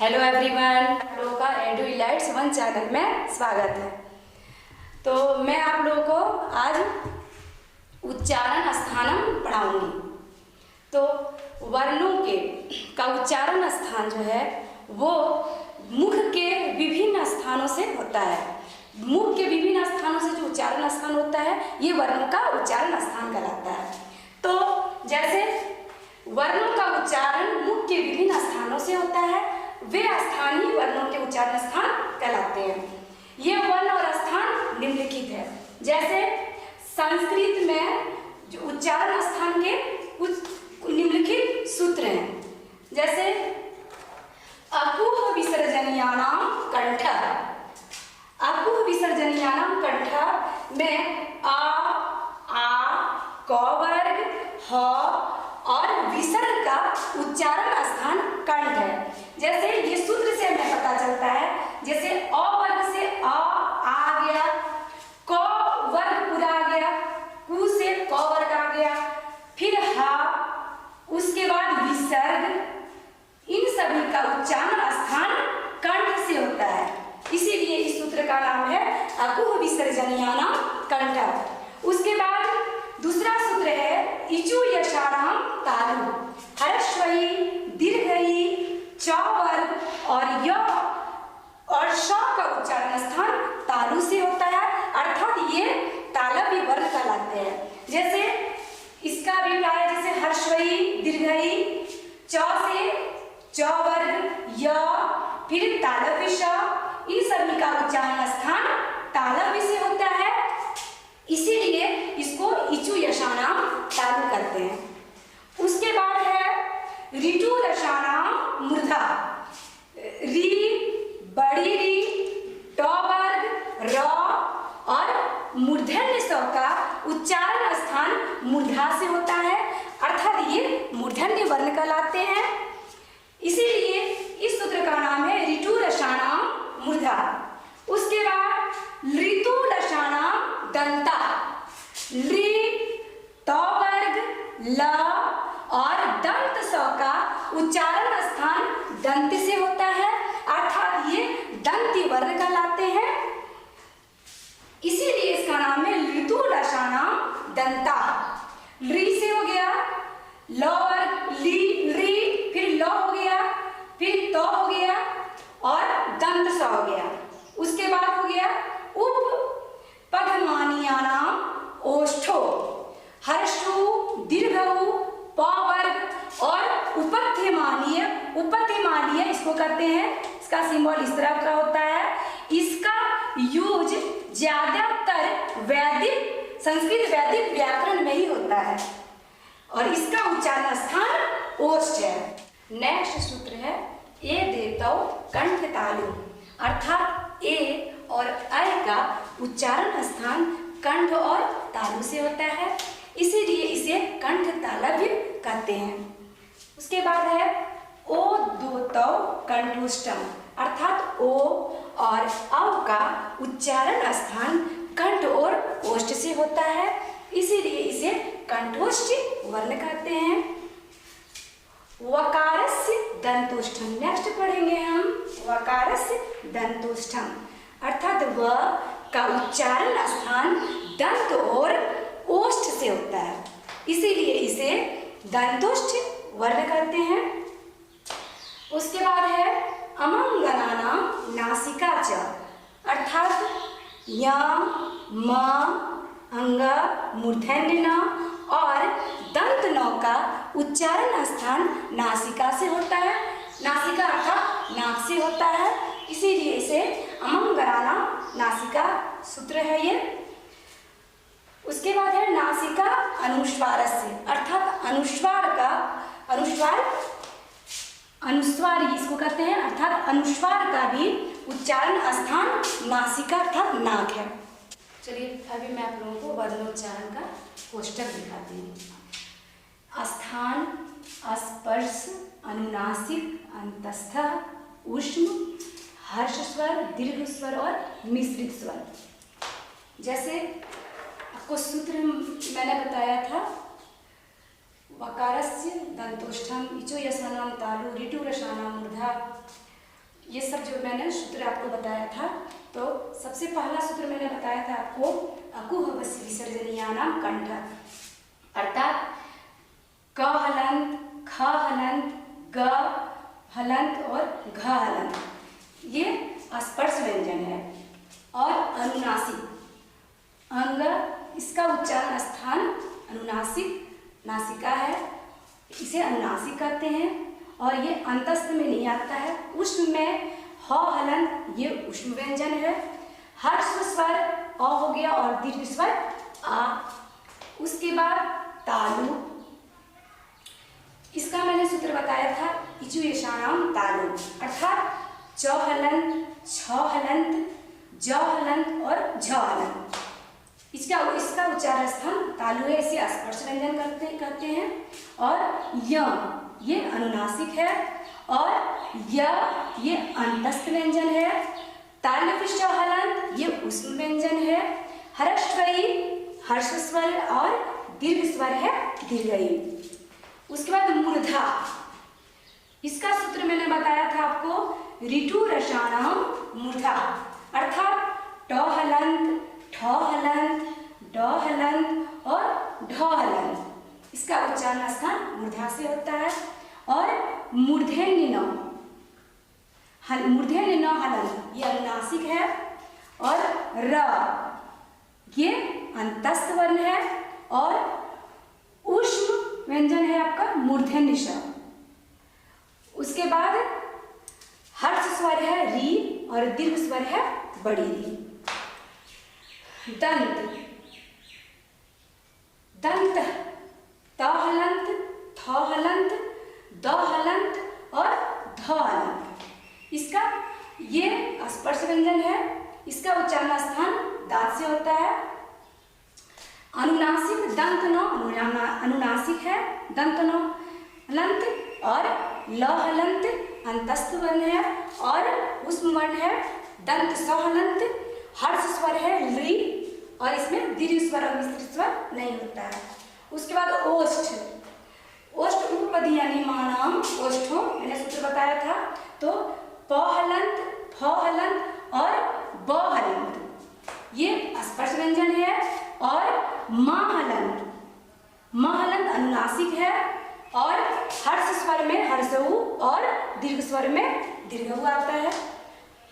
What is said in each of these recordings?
Hello everyone, आप लोगों का एडू इलाइट्स 1 चैनल में स्वागत है। तो मैं आप लोगों को आज उच्चारण स्थानम पढ़ाऊंगी। तो वर्णों का उच्चारण स्थान जो है वो मुख के विभिन्न स्थानों से होता है। मुख के विभिन्न स्थानों से जो उच्चारण स्थान होता है ये वर्णों का उच्चारण स्थान कहलाता है। तो जैसे वर्णों का उच्चारण मुख के विभिन्न स्थानों से होता है, वे स्थानीय वर्णों के उच्चारण स्थान कहलाते हैं। ये वर्ण और स्थान निम्नलिखित है। जैसे संस्कृत में जो उच्चारण स्थान के कुछ निम्नलिखित सूत्र हैं। जैसे अकुह विसर्जनीयानाम कंठ, अकुह विसर्जनीयानाम कंठ में आ, क वर्ग, ह और विसर्ग का उच्चारण स्थान कंठ है। जैसे ये सूत्र से हमें पता चलता है, जैसे अ वर्ग से आ गया, क वर्ग पूरा आ गया, कु से क वर्ग आ गया, फिर हा, उसके बाद विसर्ग, इन सभी का उच्चारण स्थान कंठ से होता है। इसीलिए इस सूत्र का नाम है अकुह विसर्जनीयानाम कंठ। उसके बाद दूसरा सूत्र है इचु यशाणाम तालु, ह्रस्वई, दीर्घई, च वर्ग और य और श का उच्चारण स्थान तालु से होता है, अर्थात ये तालव्य वर्ग कहलाते हैं। जैसे इसका भी प्राय जैसे ह्रस्वई, दीर्घई, च से च वर्ग, य, फिर तालव्य श, इन सभी का उच्चारण स्थान तालव्य से होता है। इसीलिए इसको इचु यशानाम तालु करते हैं। उसके बाद है ऋतु रसानाम मूर्धा, री, बड़ी री, ट वर्ग, र और मूर्धन्य स का उच्चारण स्थान मूर्धा से होता है, अर्थात ये मूर्धन्य वर्ण कहलाते हैं। इसीलिए इस सूत्र का नाम है ऋतु रसानाम मूर्धा। उसके बाद ऋतु रसानाम दंता, ली, त वर्ग, ल और दंत स का उच्चारण स्थान दंत से होता है, अर्थात ये दंती वर्ण कहलाते हैं। इसीलिए इसका नाम है ऋतु रसानाम दंता। री से हो गया, ल वर्ग, ली, री, फिर ल हो गया, फिर त हो गया और दंत स हो गया। उसके बाद हो गया उप पदमानियानाम ओष्ठो, हर्षु, दीर्घउ, प वर्ग और उपत्यमानीय इसको करते हैं। इसका सिंबल इस तरह का होता है। इसका यूज ज्यादातर वैदिक संस्कृत वैदिक व्याकरण में ही होता है और इसका उच्चारण स्थान ओष्ठ है। नेक्स्ट सूत्र है ए देतौ कंठ तालु, अर्थात ए और ऐ का उच्चारण स्थान कंठ और तालु से होता है, इसीलिए इसे कंठ तालव्य कहते हैं। उसके बाद है ओ दोतौ कंठोष्टम, अर्थात ओ और औ का उच्चारण स्थान कंठ और ओष्ठ से होता है, इसीलिए इसे कंठोष्ठ वर्ण कहते हैं। वकारस्य दंतोष्ठम, नेक्स्ट पढ़ेंगे हम वकारस्य दंतोष्ठम, अर्थात व का उच्चारण स्थान दंत और ओष्ठ से होता है, इसीलिए इसे दंतोष्ठ वर्ण कहते हैं। उसके बाद है अमंगलानाम नासिका च, अर्थात य, म, अंग, मूर्धन्य न और दंत न का उच्चारण स्थान नासिका से होता है, नासिका अर्थात नाक से होता है, इसीलिए इसे अमंगलानाम नासिका सूत्र है ये। उसके बाद है नासिका अनुस्वारस्य, अर्थात अनुस्वार इसको कहते हैं, अर्थात अनुस्वार का भी उच्चारण स्थान नासिका अर्थात नाक है। चलिए अभी मैं आप लोगों को वर्णोच्चारण का कोष्ठक दिखाती हूँ। स्थान, स्पर्श, अनुनासिक, अंतस्थ, ऊष्म, हर्ष स्वर, दीर्घ स्वर और मिश्रित स्वर। जैसे आपको सूत्र मैंने बताया था, वकारस्य दंतोष्ठम, इचो यशानाम तालु, ऋतु रसानाम मूर्धा, ये सब जो मैंने सूत्र आपको बताया था, तो सबसे पहला सूत्र मैंने बताया था आपको अकुह विसर्जनीयानाम कंठ, अर्थात क हलंत, ख हलंत, ग हलंत और घ हलंत, ये स्पर्श व्यंजन है। और अनुनासिक अंग, इसका उच्चारण स्थान अनुनासिक नासिका है, इसे अनुनासिक कहते हैं। और ये अंतस्थ में नहीं आता है। उष्म में ह हलंत, ये उष्म व्यंजन है। हर्ष स्वर अ हो गया और दीर्घ स्वर आ। उसके बाद तालु, इसका मैंने सूत्र बताया था इचु यशाणाम तालु, अर्थात च हलंत, छ हलंत, ज हलंत और झ हलंत, इसका उच्चारण स्थान तालु है, इसे स्पर्श व्यंजन कहते हैं। और य, ये अनुनासिक है। और य, ये अंतस्थ व्यंजन है। तालव्य हलंत, ये उष्म व्यंजन है। हर्षई, हर्ष स्वर और दीर्घ स्वर है दीर्घई। उसके बाद मूर्धा, इसका सूत्र मैंने बताया था आपको ऋतु रसाणाम मूर्धा, अर्थात ट हलंत, ठ हलंत, ड हलंत और ढ हलंत, इसका उच्चारण स्थान मूर्धा से होता है। और मूर्धन्य मूर्धन्य हलंत, ये अनुनासिक है। और र, ये अंतस्थ वर्ण है। और उष्म व्यंजन है आपका मूर्धन्य श। उसके बाद हर्ष स्वर है री और दीर्घ स्वर है बड़ी री। दंत, दंत त हलंत, थ हलंत, द हलंत और ध हलंत, इसका ये स्पर्श व्यंजन है, इसका उच्चारण स्थान दांत से होता है। अनुनासिक दंत नो अनुनासिक है, दंत नो हलंत और ल हलंत अंतस्थ वर्ण है। और उष्म वर्ण है दंत स हलंत, हर्ष स्वर है ली और इसमें दीर्घ स्वर और मिश्रित स्वर नहीं होता है। उसके बाद ओष्ठ, ओष्ठ उपपदी यानी महानाम ओष्ठों, मैंने सूत्र बताया था। तो प हलंत, फ हलंत और ब हलंत, ये स्पर्श व्यंजन है। और म हलंत, म हलंत अनुनासिक है। और हर्ष स्वर में हर्षऊ और दीर्घ स्वर में दीर्घऊ आता है।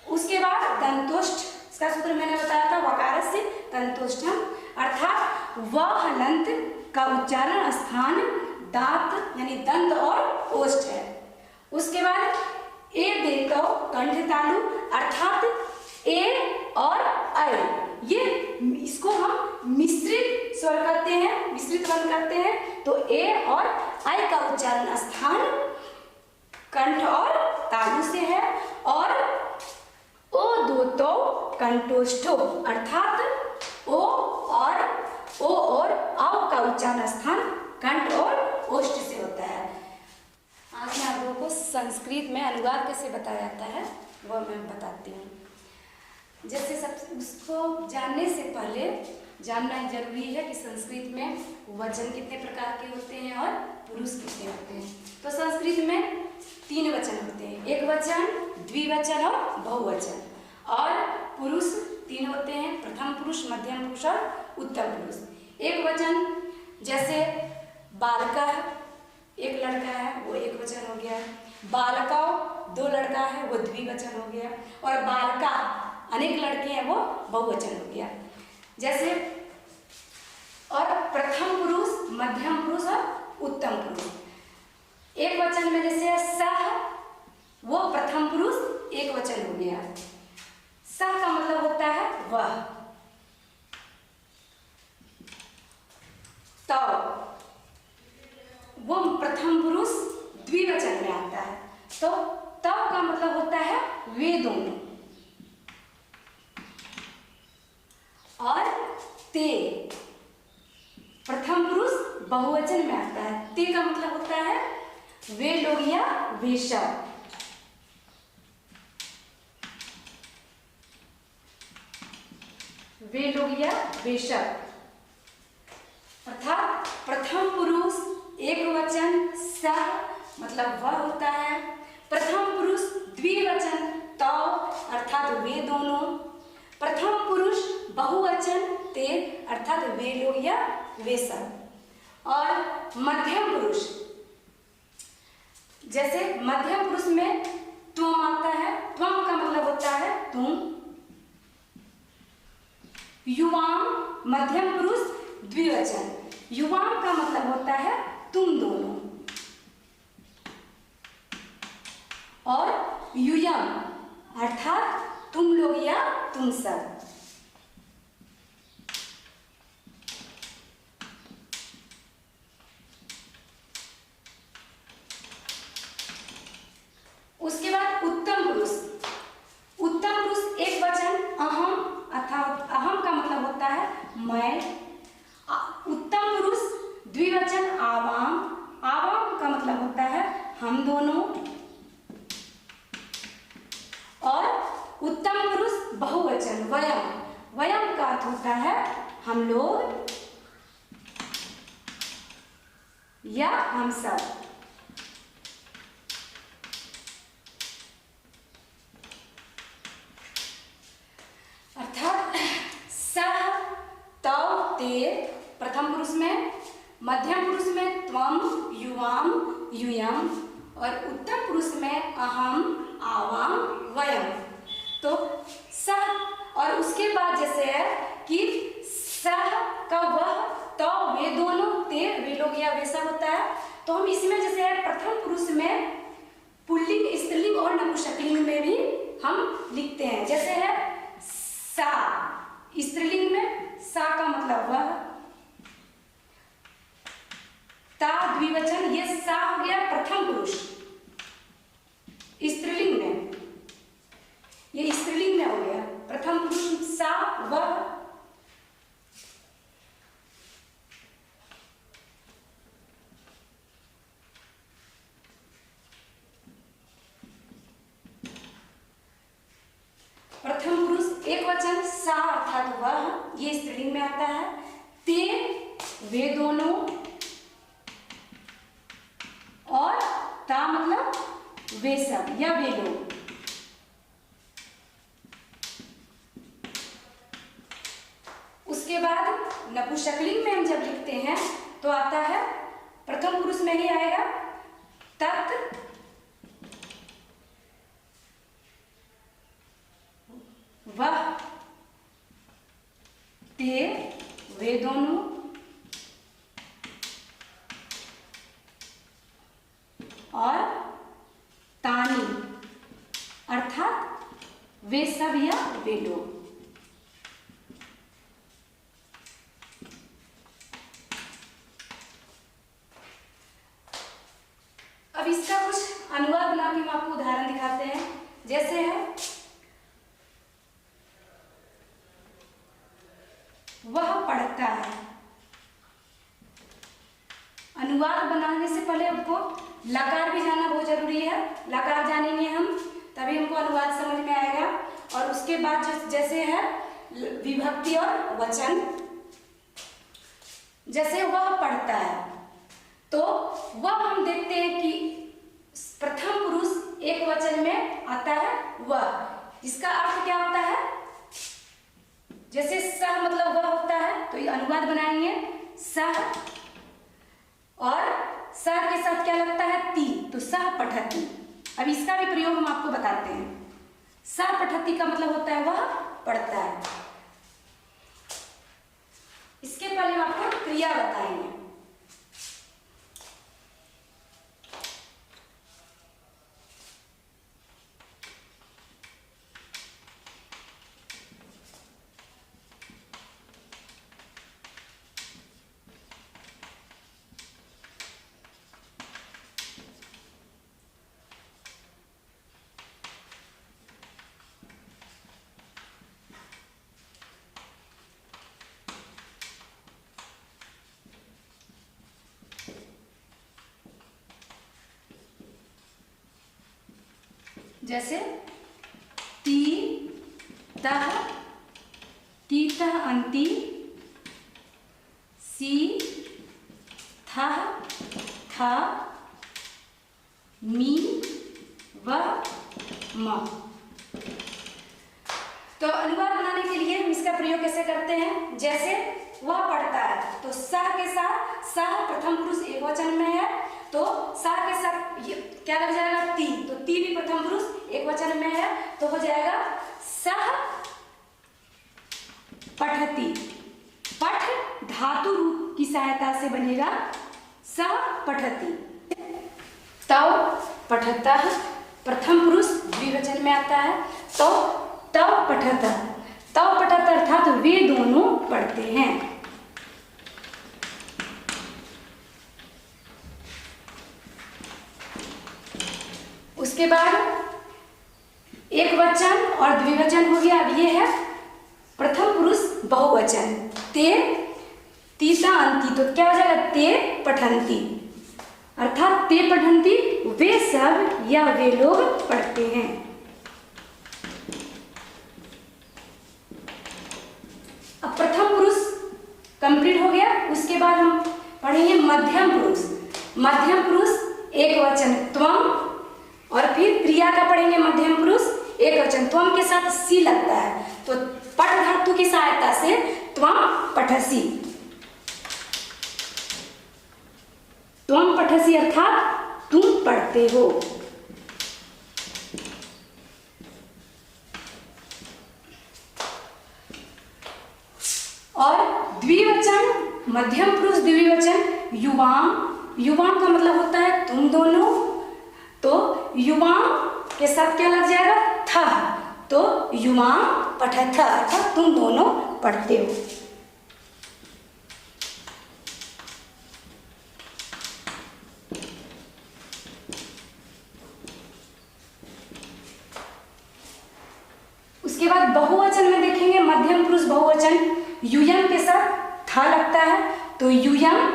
उसके बाद दंतोष्ठ, इसका सूत्र मैंने बताया था वकार से दंतोष्ठम, अर्थात व हलंत का उच्चारण स्थान दांत यानी दंत और ओष्ठ है। उसके बाद ए देतो कंठ तालु, अर्थात ए और ऐ, ये इसको हम मिश्रित स्वर करते हैं, मिश्रित वर्ण करते हैं। तो ए और ऐ का उच्चारण स्थान कंठ और तालु से है। और ओ दो तो कंठोष्ठो, अर्थात ओ और औ का उच्चारण स्थान कंठ और ओष्ठ से होता है। आज मैं आप लोगों को संस्कृत में अनुवाद कैसे बताया जाता है वो मैं बताती हूँ। जैसे सब उसको जानने से पहले जानना जरूरी है कि संस्कृत में वचन कितने प्रकार के होते हैं और पुरुष कितने होते हैं। तो संस्कृत में 3 वचन होते हैं, एक वचन, द्विवचन और बहुवचन। और पुरुष 3 होते हैं, प्रथम पुरुष, मध्यम पुरुष और उत्तम पुरुष। एक वचन जैसे बालका, एक लड़का है वो एक वचन हो गया। बालका 2 लड़का है वो द्विवचन हो गया। और बालका अनेक लड़के हैं वो बहुवचन हो गया। जैसे और प्रथम पुरुष, मध्यम पुरुष और उत्तम पुरुष। एक वचन में जैसे सह, वो प्रथम पुरुष एक वचन हो गया। सह का मतलब होता है वह। तो वो प्रथम पुरुष द्विवचन में आता है। तो तब का मतलब होता है वे दोनों। और ते प्रथम पुरुष बहुवचन में आता है। ते का मतलब होता है वे लोग या वे सब। वे लोग या वे सब, अर्थात प्रथम पुरुष एक वचन सह मतलब वह होता है। प्रथम पुरुष द्विवचन तौ अर्थात वे दोनों, प्रथम पुरुष बहुवचन ते अर्थात वे लोग या वे सब, और मध्यम पुरुष, जैसे मध्यम पुरुष में त्वम आता है, त्वम का मतलब होता है तुम, युवाम मध्यम पुरुष द्विवचन, युवाम का मतलब होता है तुम दोनों, और युयम अर्थात तुम लोग या तुम सब। उसके बाद उत्तम पुरुष, उत्तम पुरुष एक वचन अहम, अर्थात अहम का मतलब होता है मैं, उत्तम पुरुष द्विवचन आवाम, आवाम का मतलब होता है हम दोनों, और उत्तम पुरुष बहुवचन वयम, वयम का अर्थ होता है हम लोग या हम सब। अर्थात सह तौ ते प्रथम पुरुष में, मध्यम पुरुष में त्वम युवाम युयम, और उत्तम पुरुष में अहम आवाम वयम। तो सह, और उसके बाद जैसे है कि सह का वह, तो वे दोनों, ते वे लोग या वे सब होता है। तो हम इसमें जैसे है प्रथम पुरुष में पुल्लिंग, स्त्रीलिंग और नपुंसकलिंग में भी हम लिखते हैं। जैसे है सा, स्त्रीलिंग में सा का मतलब वह, ता द्विवचन, ये सा हो गया प्रथम पुरुष स्त्रीलिंग में, ये स्त्रीलिंग में हो गया प्रथम पुरुष सा वह। प्रथम पुरुष एक वचन सा अर्थात वह, ये स्त्रीलिंग में आता है। ते वे दोनों, और ता मतलब वे सब या वे लोग। उसके बाद नपुंसकलिंग में हम जब लिखते हैं तो आता है, प्रथम पुरुष में ही आएगा तत् वह, ते वे दोनों, और तानी अर्थात वे सब या वे लोग। अब इसका कुछ अनुवाद बना के हम आपको उदाहरण दिखाते हैं। जैसे है वह पढ़ता है। अनुवाद बनाने से पहले हमको लकार भी जानना बहुत जरूरी है। लकार जानेंगे हम तभी हमको अनुवाद समझ में आएगा। और उसके बाद जैसे है विभक्ति और वचन। जैसे वह पढ़ता है तो वह हम देखते हैं कि प्रथम पुरुष एक वचन में आता है वह। इसका अर्थ क्या होता है? जैसे सह मतलब वह होता है तो ये अनुवाद बनाएंगे सह, और सह के साथ क्या लगता है ती, तो सह पठती। अब इसका भी प्रयोग हम आपको बताते हैं। सह पठती का मतलब होता है वह पढ़ता है। इसके पहले हम आपको क्रिया बताएंगे। जैसे ती तह, तीतः अंति, सी थह थ, मी व म। तो अनुवाद बनाने के लिए हम इसका प्रयोग कैसे करते हैं, जैसे वह पढ़ता है तो स के साथ स प्रथम पुरुष एकवचन में है, तो स के साथ ये क्या लग जाएगा, ती, तो ती भी प्रथम पुरुष एकवचन में है, तो हो जाएगा सह पठती। पठ धातु रूप की सहायता से बनेगा सह पठती। तव पठतः प्रथम पुरुष द्विवचन में आता है, तो तव पठतः। तव पठतः अर्थात वे दोनों पढ़ते हैं। उसके बाद एक वचन और द्विवचन हो गया। अब ये है प्रथम पुरुष बहुवचन, ते तीता अंति, तो क्या हो जाएगा, ते पठंती, अर्थात ते पठंती वे सब या वे लोग पढ़ते हैं। अब प्रथम पुरुष कंप्लीट हो गया। उसके बाद हम पढ़ेंगे मध्यम पुरुष। मध्यम पुरुष एक वचन त्वम, और फिर क्रिया का पढ़ेंगे मध्यम पुरुष एक वचन, त्वम के साथ सी लगता है, तो पठ धातु की सहायता से त्वम पठसी। त्वम पठसी अर्थात तुम पढ़ते हो। और द्विवचन मध्यम पुरुष द्विवचन युवाम। युवाम का मतलब होता है तुम दोनों, तो युवाम के साथ क्या लग जाएगा, था, तो युवाम पठथ अर्थात तुम दोनों पढ़ते हो। उसके बाद बहुवचन में देखेंगे मध्यम पुरुष बहुवचन युयम के साथ था लगता है, तो युयम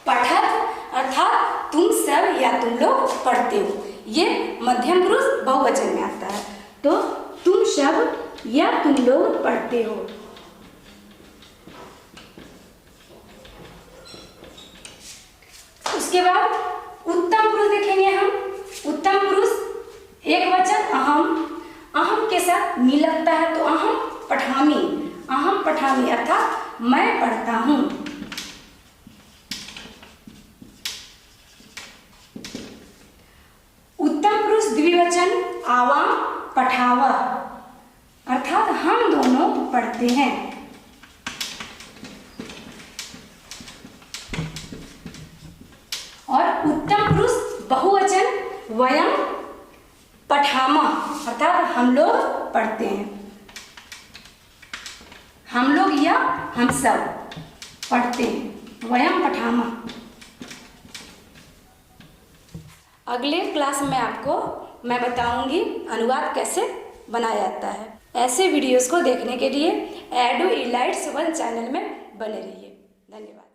पठत अर्थात तुम सब या तुम लोग पढ़ते हो। ये मध्यम पुरुष बहुवचन में आता है, तो तुम सब या तुम लोग पढ़ते हो। उसके बाद उत्तम पुरुष देखेंगे हम। उत्तम पुरुष एक वचन अहम, अहम के साथ मी लगता है, तो अहम पठामी, अहम पठामी अर्थात मैं पढ़ता हूं। उत्तम पुरुष द्विवचन आवाम पठावा अर्थात हम दोनों पढ़ते हैं। और उत्तम पुरुष बहुवचन वयम पठामा अर्थात हम लोग पढ़ते हैं। हम लोग या हम सब पढ़ते हैं, वयम पठामा। अगले क्लास में आपको मैं बताऊंगी अनुवाद कैसे बनाया जाता है। ऐसे वीडियोस को देखने के लिए एडुइलाइट्स 1 चैनल में बने रहिए। धन्यवाद।